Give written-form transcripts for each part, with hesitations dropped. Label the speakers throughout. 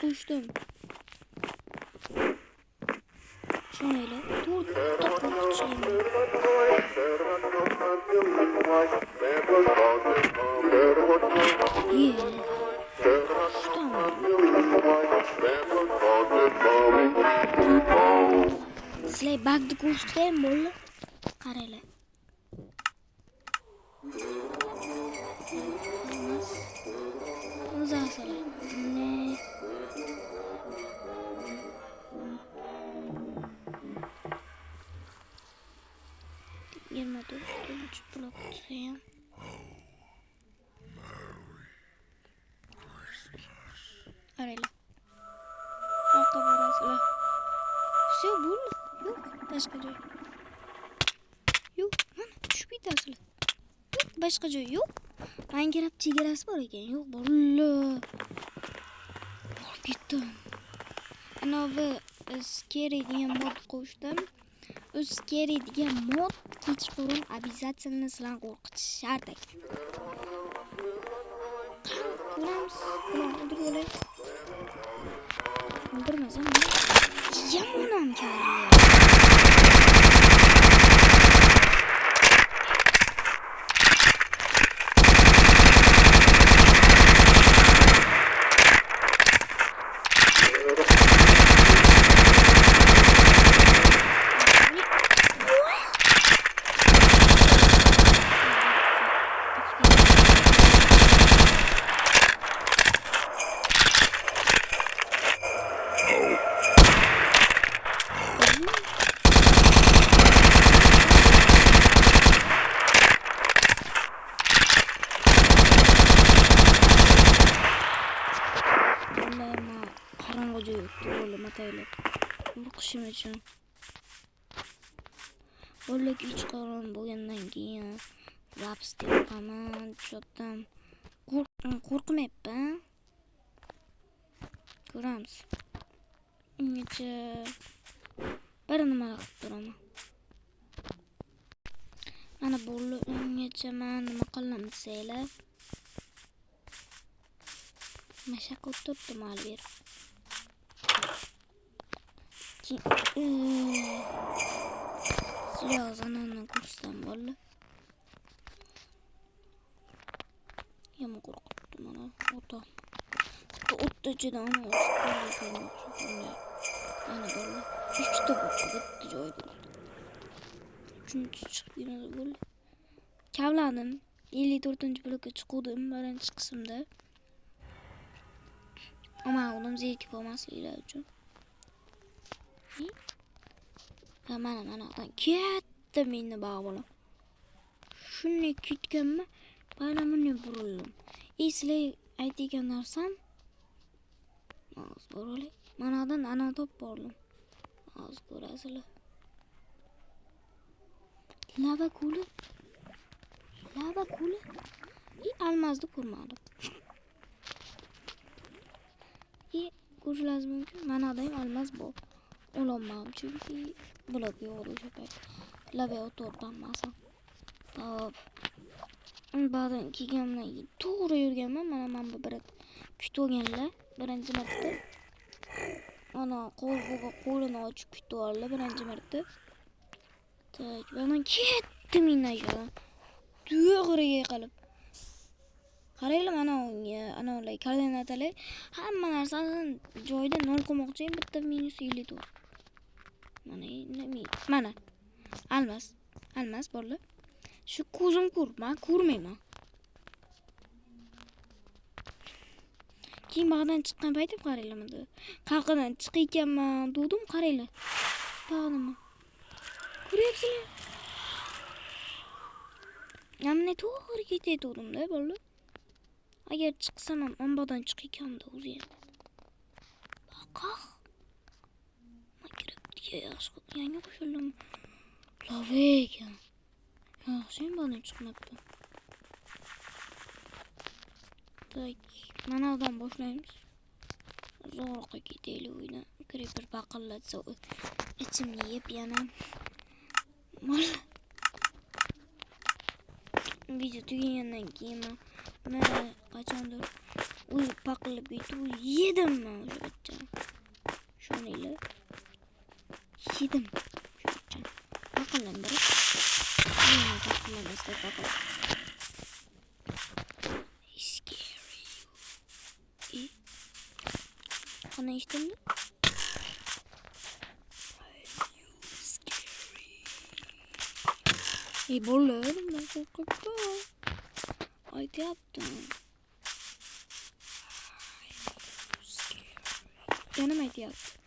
Speaker 1: qo'shdim. Shunaylar. To'rtta qo'rqinchli. Sizlar bag'ni ko'rsataymi bo'ldi? Qaranglar. O'zi asali. Ne? Yirmi to'rtinchi blok ham. Qaranglar. Orqa borasizlar. Все, bo'ldi. Yo'q, boshqa joy. Yo'q, mana tushib ketasizlar. Yo'q, boshqa joy yo'q. Minecraft chegarasi bor ekan. Yo'q, bo'ldi. Borib ketdim. Anavi scary degan mod qo'shdim. U scary degan mod kechqurun обязательно sizlarni qo'rqitish shart ekan. Ko'ramiz. O'ldirib o'ldirmasam yamonam keladi. Qo'rqishim uchun. O'lik uch qo'lim bo'lgandan keyin lapsni yoqaman, chotdan qo'rqmayapman. Ko'ramiz. Ungacha bir nima qilib turaman. Mana bo'ldi, ungacha men nima qilaman desanglar. Mashaq o'tirdim hali beri. Silahını kursam valla. Yama korkuttum ana. Ota. Ottacıdan ana olsun. Ana valla. Üçte bakı bitti joydu. Üçüncü çıkıp yine de valla. Kavladım. 54. bloka çıkıyordum. Birinci kısımda. Ama oğlum zevki olmasıyla için. Mana ketdim meni bog'im. Shunday ketganman, mana bunday burildim. Sizlar aytgan narsam hozir boraylik. Manadan ana top bordim. Hozir ko'rasizlar. Lava kuli. Almazni ko'rmadim. Ko'rishingiz mumkin. Manadan olmaz bor. Ololmam çünkü blok yo'q o'sha payt. Lava o'tirganmasam. Hop. Ba'dan kelganman, to'g'ri yurganman. Mana bu bir kutib olganlar. Birinchi marta. Ana qo'lini ochib kutib oldilar birinchi marta. Tak, men ketdim inaga. To'g'riga qilib. Qaranglar mana unga, ana ular koordinatalar hamma narsani joyida 0 qo'ymoqchiyim, bitta -54. Mana almas borlar. Shu ko'zim men ko'rmayman. Keyin bog'dan chiqqan paytim qaranglar mana. Qalqadan chiqayotganman, dedim, qaranglar. Bog'nimi. Ko'ryapsizlar? Mana to'g'ri ketayotgandim-da, bo'ldi. Agar chiqsam ham ombordan chiqayotgandim o'zi ham. Baqaq. Minecraftga yaxshi yangi qo'shildim. Lava ekan. Yaxshi bundan chiqmabdi. Tak, mana bundan boshlaymiz. Uzoqqa ketaylik uydan. Creeper baqillatsa ichimni yeb yana. Video tugagandan keyin men qachondir uy paqilib ketib yedim men o'sha yedim. Akıllandır. Akıllanmasın bakalım. Scary. Kana içtin mi? Bollarım ben korkuttum. Ay yaptım. Yanıma yaptım.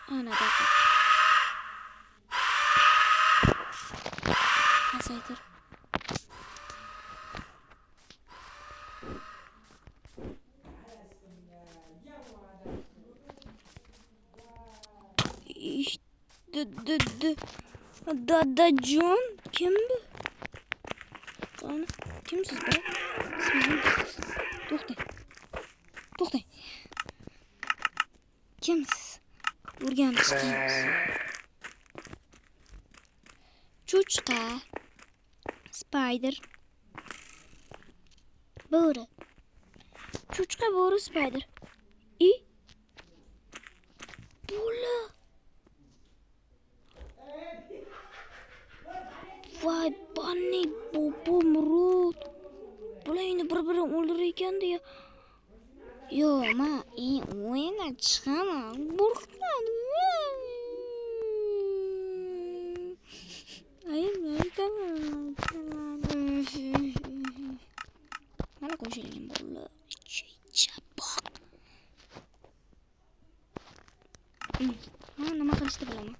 Speaker 1: Ana bak. Nasıldır? İşte John kim bu? Ana kimsiz be? To'xta. Kimsiz? Urgan chiqamiz. Cho'chqa. Spider. Bo'ri. Cho'chqa, bo'ri, spider. Bola. Vay Bunny, Bobo, Murod. Bularni bir-birini o'ldirar ekan deya. Yo, men o'yindan chiqaman. Qo'rqaman. Mana qo'shilgan bolalar. Chapaq. Nima qilishni bilaman.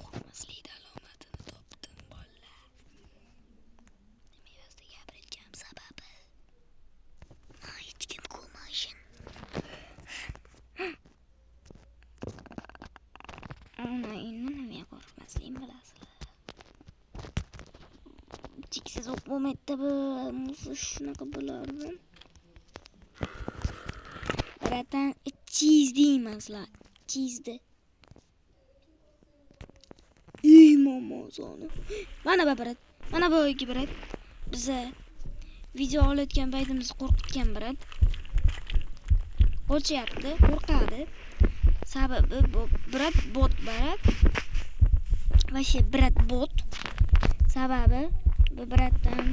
Speaker 1: Qo'rqmaslikni alomatini topdim bolalar. Nima yozdi gapirishim sababi? Hech kim ko'rmashin. Ana endi nima qo'rqmaslikni bilasizlar. Cheksiz o'q bo'lmaydi bu. Shunaqa bo'lardi. Biratan cheese deymizlar. Cheese. Mamozoni. Mana babirat. Mana bu uyga birat. Biza video olayotgan paytimiz qo'rqitgan birat. O'chyapti, qo'rqadi. Sababi bu birat bot birat. Vashi birat bot. Sababi bu biratdan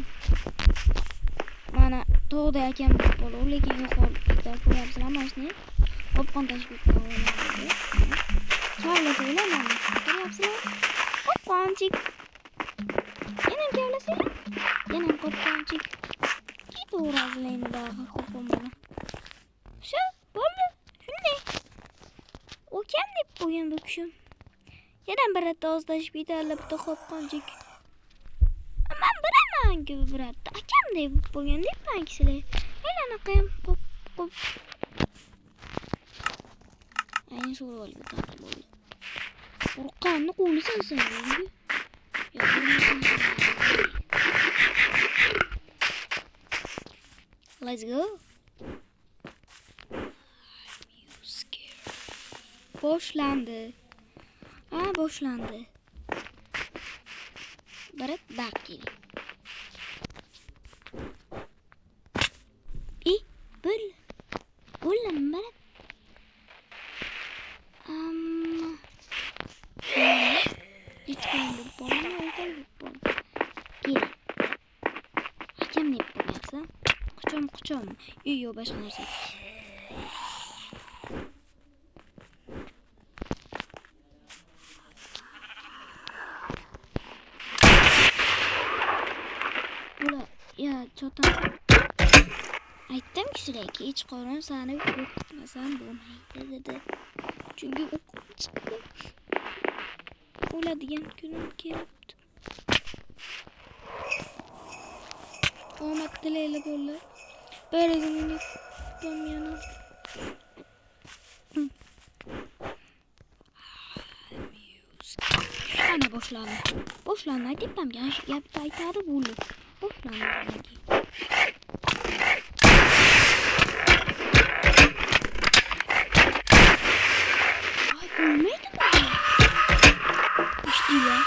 Speaker 1: mana tog'da ekan bo'lib, lekin yuqorida ko'ryapsizlar mashina. Qopqon tashib qo'ygan. Kavlasanglar mana ko'ryapsizlar. Qopqonchik. Yana kavlasanglar. Yana qopqonchik. Kito'razlayni daha qopqon bilan. Shu bo'ldi. Shunday. O kim deb qo'ygan bu kishim? Yana biratda ozdashib ketadi bitta qopqonchik. Men bilaman-ku biratda. Akam deb qo'ygan deb pankisilar. Aylanib qop. Ayni so'rab olgan bo'ldi. Qo'rqqanni qo'lisan sen. Let's go. Boshlandi. Boshlandi. Birat bakil. Bo'lim birat. Hech qanday bo'lmaydi. Kel. Akam deb qo'yapsan. Quchom. Yo'q boshqa narsa. Ya cho'tan. Aytdim sizlarga hech qachon seni qo'rqitmasam bo'lmaydi dedi. Chunki o'qib chiqdi. O'ladigan kunim kelibdi. Omad tilaylar bolalar. Birigini yana. Ana boshlandi. Aytibman gap aytadi bo'ldi. Boshlandi. Ölmeydi mi? İşte ya.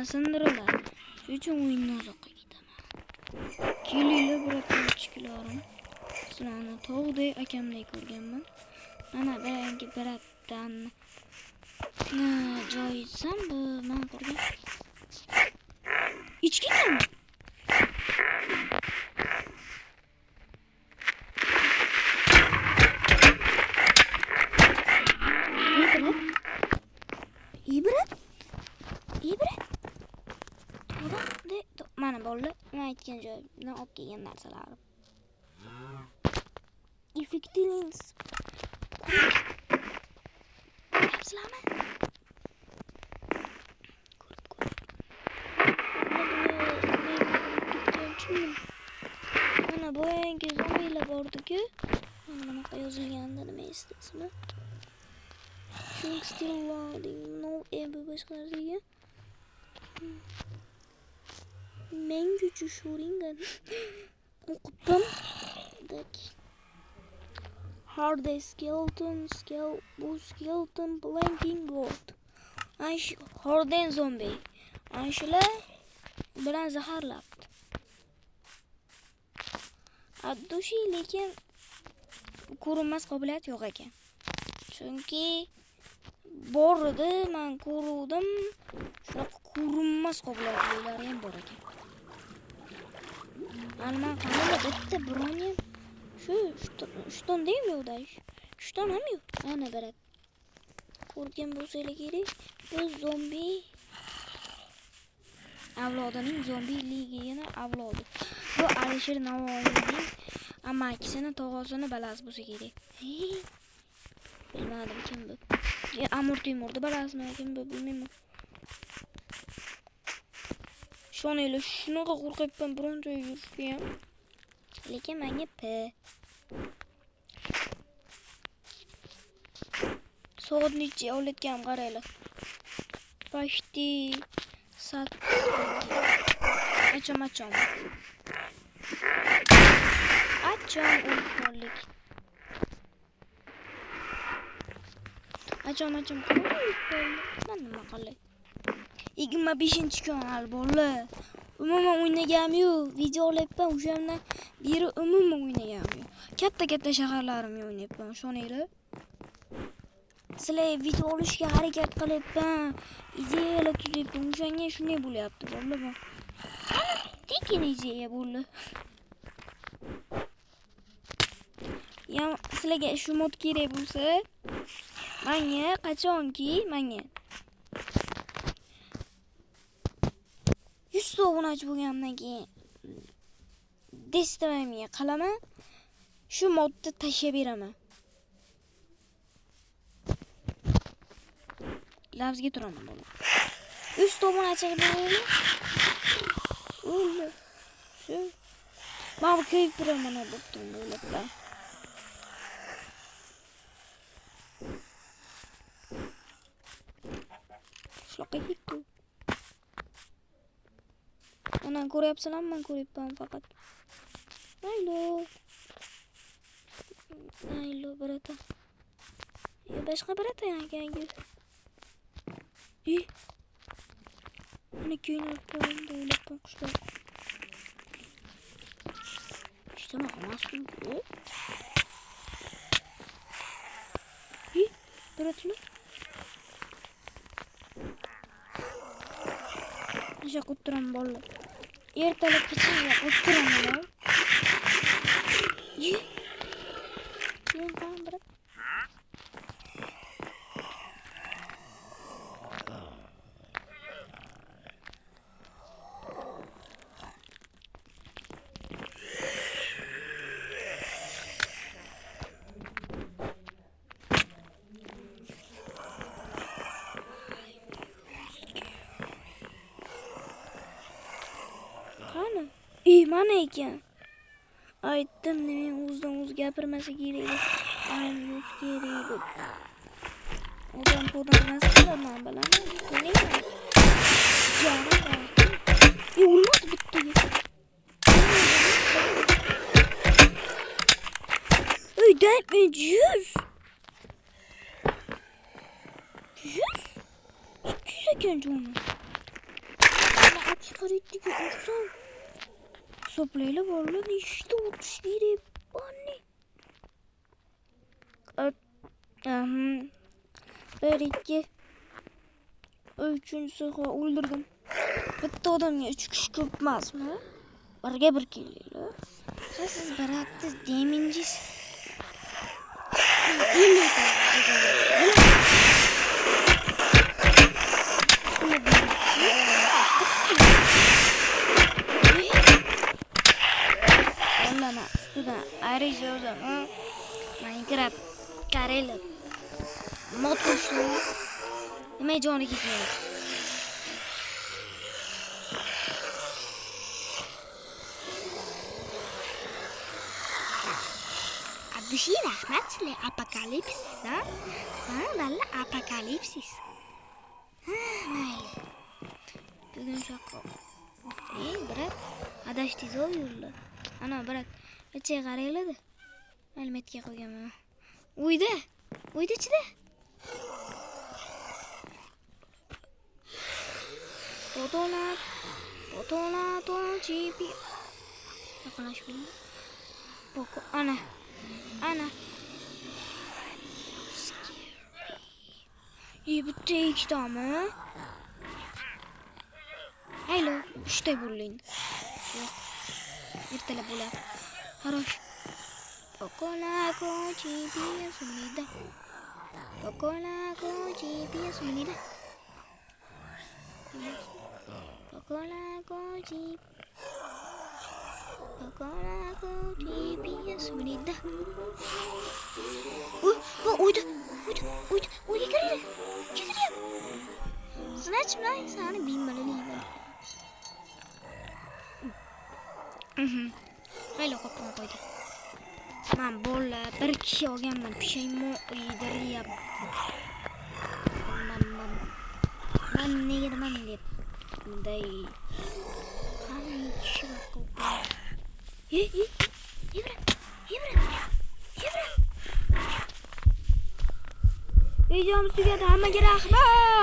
Speaker 1: Mana sindirilar. Shuning uchun o'yinni uzoqqa ketaman. Kelinglar birotam kichiklarım. Sizlarni tog'dek akamdek ko'rganman. Mana birinchi biratdan joy etsam bu men ko'rgan. İçki mi? İyi bırak. Mana bo'ldi. Men aytgan joydan olib kelgan narsalarim. Effektiv lens. Ko'ryapsizlarmi? Mana bu yangi zombilar bordi-ku. Mana bunaqa yozilganda nima eslasizmi? Think still loading. No ebu boshqa narsaga. Men gücü şuringan. O'qibdim. Hard skeleton, skeleton blanking gold. Ash horden zombi. Ashlar bilan zaharlabdi. Addushi lekin ko'rinmas qobiliyat yo'q ekan. Chunki bor edi, men ko'ruvdim. Shunaqa ko'rinmas qobiliyatlilar ham bor ekan. Ana qanday bitta bronye shton deymi o'dash? Shton ham yo'q. Ana barak. Ko'rgan bo'lsanglar kerak, bu zombi avlodining zombi ligini avlodi. Bu Alisher Navoiyning amakisini, tog'asini balasi bo'lsa kerak. Bilmadim kim bu. Amir Temurni balasimi kim bu bilmayman. Shonayla shunaqa qo'rqibman biron joyga yurishga ham. Lekin menga soat necha olayotganim qaranglar. Почти sat. Acham. O'lik. Acham. Ben nima qilay? 25-kanal bolalar. Umuman o'ynagam yo'q. Video olyapman, o'shandan beri umuman o'ynagam yo'q. Katta shaharlarimga o'ynayapman, shoninglar. Sizlar video olishga harakat qilyapman. Ideyalar tuzyapman. O'shanga shunday bo'lyapti, bolalar. Tekin ideya bo'ldi. Ya sizlarga shu mod kerak bo'lsa, menga qachonki 100 obunachi bo'lgandan keyin destimamga qilaman. Shu modni tashlab beraman. Labzga turaman buni. 100 obunachi bo'ladi. O'li. Shu. Men bu ko'yib turaman bo'ptim o'ylablar. Shunaqa ketdi. Ana ko'ryapsizlarmi? Men ko'ryapman faqat. Aylo birata. Boshqa birata yangi. Ana kuyni qo'yimda o'ylabman qushlar. İşte masum. Biratlar. Aşağı kutturam bolalar. Ertalab kechga kutturamlar. Men ham birat. Mana ekan. Aytdim, men o'zdan-o'z gapirmasa kerak. Aytib kerak. Odam podamaz qilaman bilaman. Ko'ringlar. Jonim. O'lmadi bittaga. Uydan 100. 200 ekan jonim. taritdiki ursam. Hisoblayla borlar nechta o'tish kerak bonni. 1 2 3-chi o'ldirdim. Bitta odamga 3 kishi ko'p emasmi? Birga bir kelinglar. Siz birakda demingiz. Ondan ustidan ariza yozaman. Minecraft kareli mod qo'shdim. Nima joni ketmaydi. Abdushi rahmat sizlar apokalipsis, ha? Valla apokalipsis. Mayli. Bugun shaqo. Brat, adashdiz yo'llar. Ana brat, necha qaranglar-da. Ma'lumotga qo'yganman. Uyda-chida. Totola, chipi. Yaqinlash bilan. Boko, ana. Bitta ikkitami? Haylo, 3ta bo'ling. Yo'q. Ertalab bo'ladi. Xarosh. Tokola, chipi, sumida. Tokola, chipi, sumida. Tokola, chipi. Sumida. Uyda kirdi. Snatchmay seni bilmaliyman. Haylo qopni qo'ydi. Men bola bir kishi olganman, pishaymon yediryapman. Men negaman deb bunday qani kishi bor. Yebra. Videomiz tugadi. Hammaga rahmat.